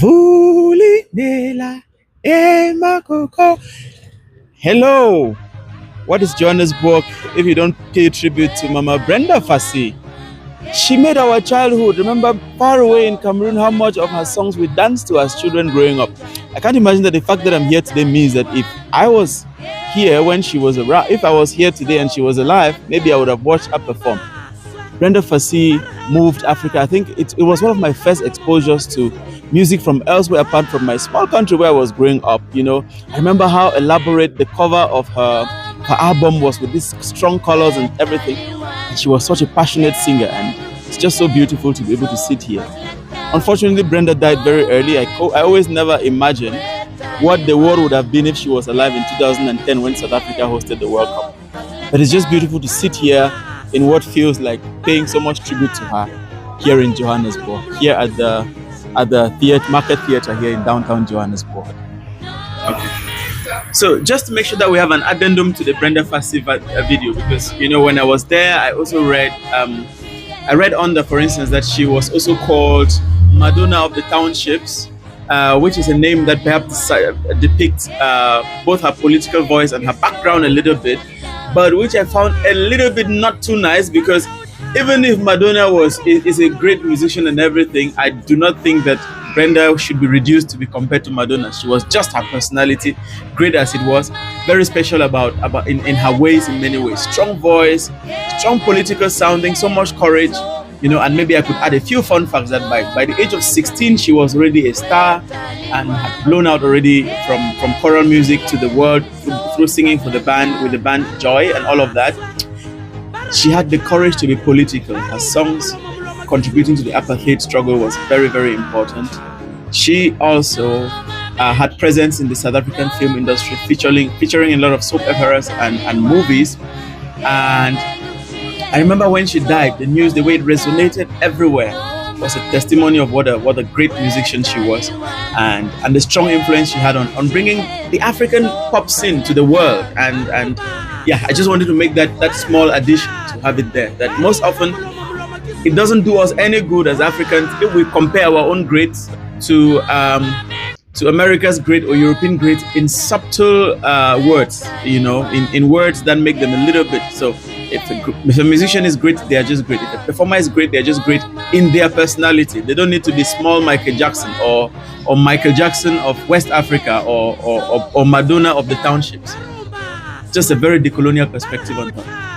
Vuli Nela Emakoko. Hello. What is Johannesburg if you don't pay tribute to Mama Brenda Fassie? She made our childhood. Remember far away in Cameroon how much of her songs we danced to as children growing up. I can't imagine that the fact that I'm here today means that if I was here when she was around, if I was here today and she was alive, maybe I would have watched her perform. Brenda Fassie moved Africa. I think it was one of my first exposures to music from elsewhere apart from my small country where I was growing up. I remember how elaborate the cover of her album was with these strong colors and everything. And she was such a passionate singer, and it's just so beautiful to be able to sit here. Unfortunately, Brenda died very early. I always never imagined what the world would have been if she was alive in 2010 when South Africa hosted the World Cup. But it's just beautiful to sit here in what feels like paying so much tribute to her here in Johannesburg, here at the theater, Market Theatre here in downtown Johannesburg. Okay. So just to make sure that we have an addendum to the Brenda Fassie video, because when I was there, I also read under, for instance, that she was also called Madonna of the Townships, which is a name that perhaps depicts both her political voice and her background a little bit, but which I found a little bit not too nice, because even if Madonna is a great musician and everything, I do not think that Brenda should be reduced to be compared to Madonna. She was just her personality, great as it was, very special about in her ways, in many ways. Strong voice, strong political sounding, so much courage, and maybe I could add a few fun facts that by the age of 16, she was already a star and had blown out already from choral music to the world through singing with the band Joy and all of that. She had the courage to be political. Her songs contributing to the apartheid struggle was very, very important. She also had presence in the South African film industry, featuring a lot of soap operas and movies. And I remember when she died, the news, the way it resonated everywhere, was a testimony of what a great musician she was, and the strong influence she had on bringing the African pop scene to the world. And yeah, I just wanted to make that small addition to have it there. That most often it doesn't do us any good as Africans if we compare our own greats to America's great or European great in subtle words, in words that make them a little bit. So if a musician is great, they are just great. If a performer is great, they are just great in their personality. They don't need to be small Michael Jackson or Michael Jackson of West Africa or Madonna of the Townships. Just a very decolonial perspective on that.